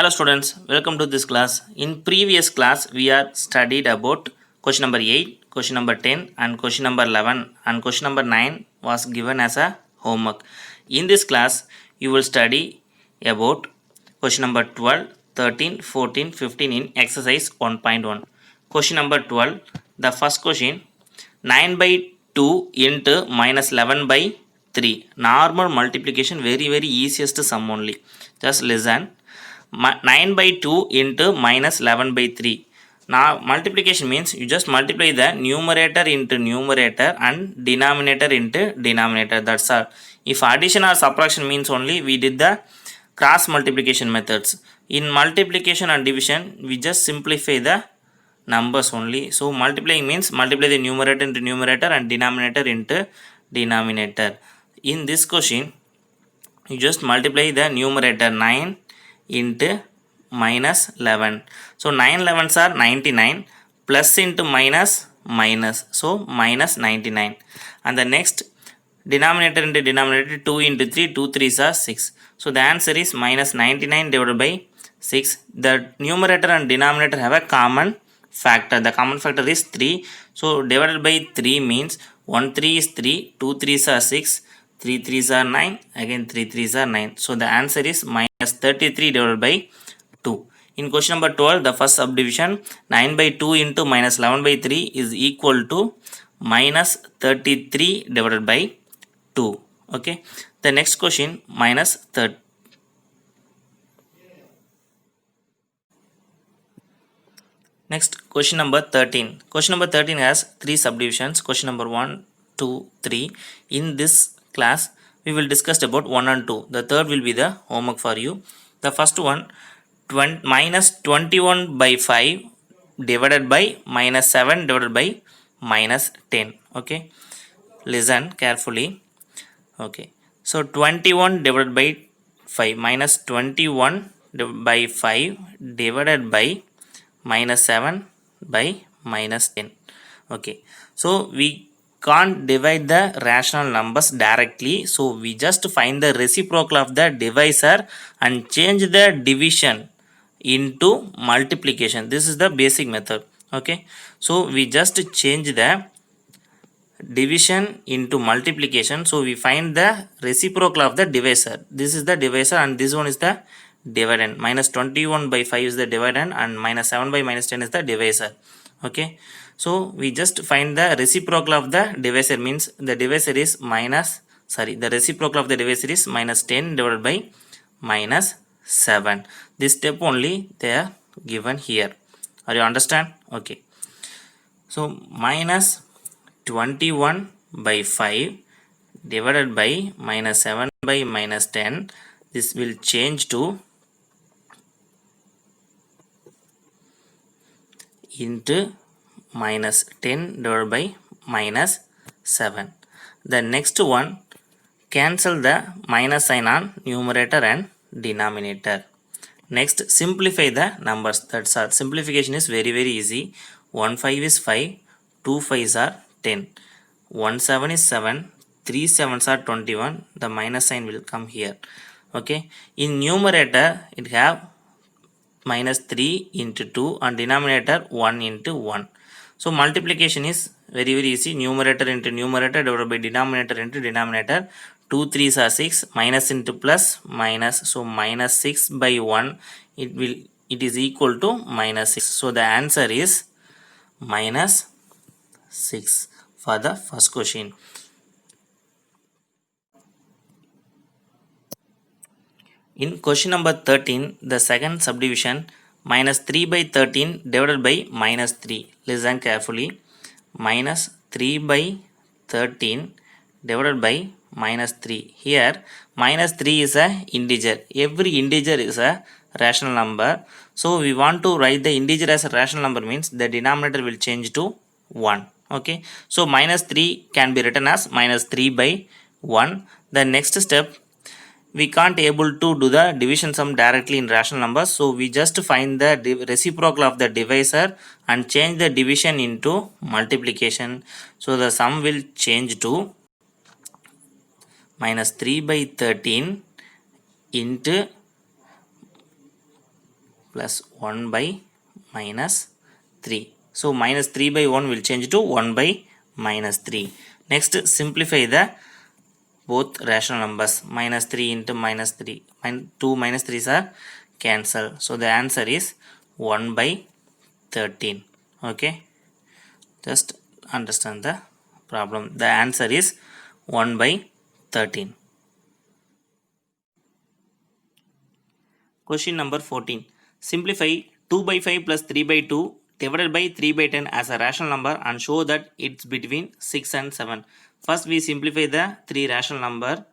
Hello students, welcome to this class. In previous class, we are studied about question number 8, question number 10 and question number 11 and question number 9 was given as a homework. In this class, you will study about question number 12, 13, 14, 15 in exercise 1.1. Question number 12, the first question, 9 by 2 into minus 11 by 3. Normal multiplication, very easiest sum only. Just listen. 9 by 2 into minus 11 by 3. Now multiplication means you just multiply the numerator into numerator and denominator into denominator. That's all. If addition or subtraction means only we did the cross multiplication methods. In multiplication and division we just simplify the numbers only. So multiplying means multiply the numerator into numerator and denominator into denominator. In this question you just multiply the numerator 9 into minus 11. So 9 11s are 99, plus into minus minus, so minus 99. And the next denominator into denominator 2 into 3, 2 3s are 6. So the answer is minus 99 divided by 6. The numerator and denominator have a common factor. The common factor is 3. So divided by 3 means 1 3 is 3, 2 3s are 6, 3 3s are 9, again 3 3s are 9. So the answer is minus 33 divided by 2. In question number 12, the first subdivision, 9 by 2 into minus 11 by 3 is equal to minus 33 divided by 2. Okay. The next question, minus 30. Next, question number 13. Question number 13 has 3 subdivisions. Question number 1, 2, 3. In this class, we will discuss about 1 and 2. The third will be the homework for you. The first one, minus 21 by 5 divided by minus 7 divided by minus 10. Okay. Listen carefully. Okay. So 21 divided by 5 minus 21 by 5 divided by minus 7 by minus 10. Okay. So we can't divide the rational numbers directly. So we just find the reciprocal of the divisor and change the division into multiplication. This is the basic method. Okay. So we just change the division into multiplication. So we find the reciprocal of the divisor. This is the divisor and this one is the dividend. Minus 21 by 5 is the dividend and minus 7 by minus 10 is the divisor. Okay. So we just find the reciprocal of the divisor means the divisor is the reciprocal of the divisor is minus 10 divided by minus 7. This step only they are given here. Are you understand? Okay. So minus 21 by 5 divided by minus 7 by minus 10. This will change to into minus 10 divided by minus 7. The next one, cancel the minus sign on numerator and denominator. Next, simplify the numbers. That's all. Simplification is very easy. 1 5 is 5, 2 5s are 10, 1 7 is 7, 3 7s are 21. The minus sign will come here. Okay. In numerator, it have minus 3 into 2 and denominator 1 into 1. So multiplication is very easy. Numerator into numerator divided by denominator into denominator. 2 3s are 6, minus into plus minus. So minus 6 by 1 it is equal to minus 6. So the answer is minus 6 for the first question. In question number 13, the second subdivision, minus 3 by 13 divided by minus 3. Listen carefully. Minus 3 by 13 divided by minus 3. Here, minus 3 is a integer. Every integer is a rational number. So, we want to write the integer as a rational number means the denominator will change to 1. Okay. So, minus 3 can be written as minus 3 by 1. The next step, we can't able to do the division sum directly in rational numbers. So we just find the reciprocal of the divisor and change the division into multiplication. So the sum will change to minus 3 by 13 into plus 1 by minus 3. So minus 3 by 1 will change to 1 by minus 3. Next, simplify the both rational numbers. Minus 3 into minus 3. 2 minus 3s are cancel. So the answer is 1 by 13. Okay. Just understand the problem. The answer is 1 by 13. Question number 14. Simplify 2 by 5 plus 3 by 2 divided by 3 by 10 as a rational number and show that it's between 6 and 7. First we simplify the 3 rational number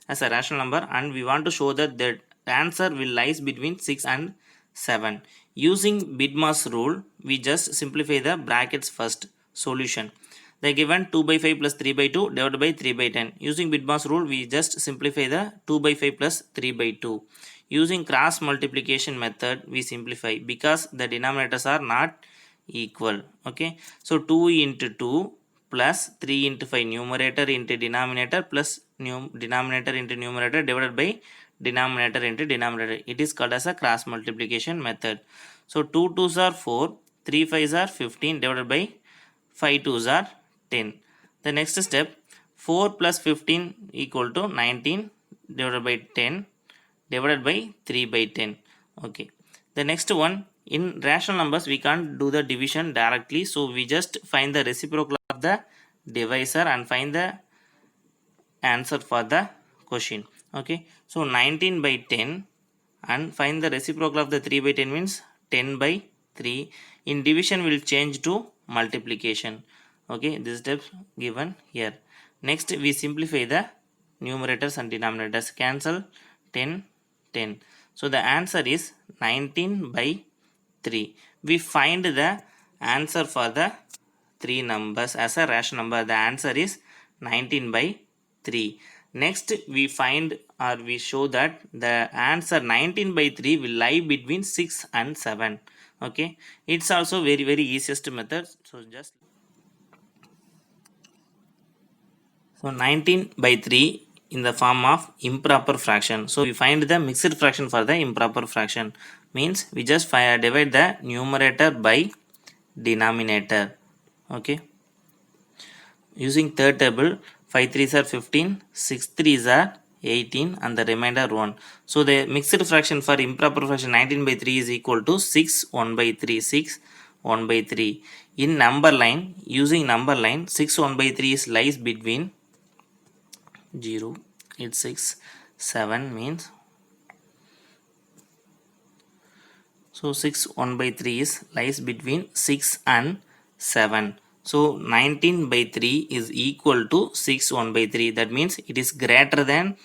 as a rational number and we want to show that the answer will lies between 6 and 7. Using BIDMAS rule, we just simplify the brackets first. Solution. They given 2 by 5 plus 3 by 2 divided by 3 by 10. Using BIDMAS rule, we just simplify the 2 by 5 plus 3 by 2. Using cross multiplication method, we simplify because the denominators are not equal. Okay. So 2 into 2 plus 3 into 5 numerator into denominator plus denominator into numerator divided by denominator into denominator. It is called as a cross multiplication method. So 2 2s are 4, 3 5s are 15 divided by 5 2s are 10. The next step, 4 plus 15 equal to 19 divided by 10 divided by 3 by 10. Okay. The next one, in rational numbers we can't do the division directly, so we just find the reciprocal of the divisor and find the answer for the question. Okay. So 19 by 10 and find the reciprocal of the 3 by 10 means 10 by 3. In division will change to multiplication. Okay, this step given here. Next we simplify the numerators and denominators. Cancel 10 10. So the answer is 19 by 3. We find the answer for the 3 numbers as a rational number. The answer is 19 by 3. Next we find or we show that the answer 19 by 3 will lie between 6 and 7. Okay, it's also very easiest method. So 19 by 3 in the form of improper fraction. So we find the mixed fraction for the improper fraction. Means we just divide the numerator by denominator. Okay. Using third table, 5 3s are 15, 6 3s are 18 and the remainder 1. So the mixed fraction for improper fraction 19 by 3 is equal to 6 1 by 3, 6 1 by 3. In number line, using number line, 6 1 by 3 is lies between 0, 8 6 7 means, so 6 1 by 3 is lies between 6 and 7. So 19 by 3 is equal to 6 1 by 3. That means it is greater than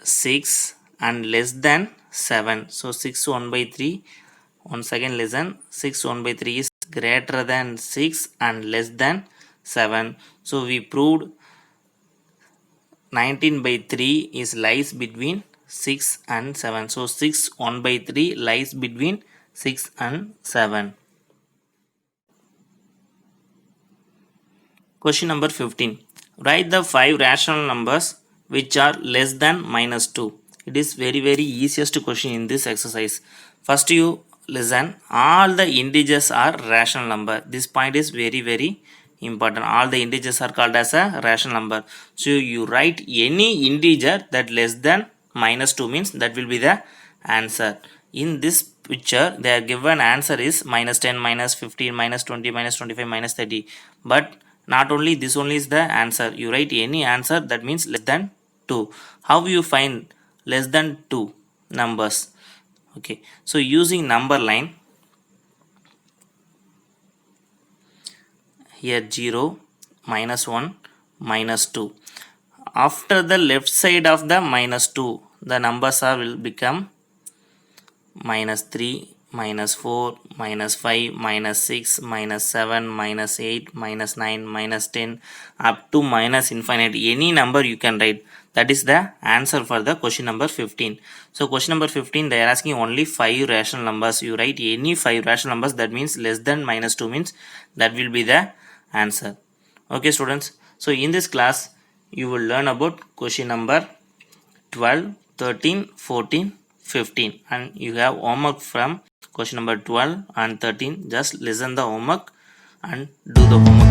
6 and less than 7. So 6 1 by 3, once again listen, 6 1 by 3 is greater than 6 and less than 7. So we proved 19 by 3 is lies between 6 and 7. So 6 1 by 3 lies between 6 and 7. Question number 15. Write the 5 rational numbers which are less than minus 2. It is very easiest question in this exercise. First you listen, all the integers are rational number. This point is very important. All the integers are called as a rational number. So you write any integer that less than minus 2 means that will be the answer. In this picture they are given answer is minus 10, minus 15, minus 20, minus 25, minus 30. But not only this only is the answer. You write any answer that means less than 2. How you find less than 2 numbers? Okay. So using number line, here 0, minus 1, minus 2. After the left side of the minus 2, the numbers are will become minus 3, minus 4, minus 5, minus 6, minus 7, minus 8, minus 9, minus 10, up to minus infinite. Any number you can write. That is the answer for the question number 15. So question number 15, they are asking only 5 rational numbers. You write any 5 rational numbers, that means less than minus 2 means that will be the answer. Okay students, so in this class you will learn about question number 12, 13, 14, 15 and you have homework from question number 12 and 13. Just listen the homework and do the homework.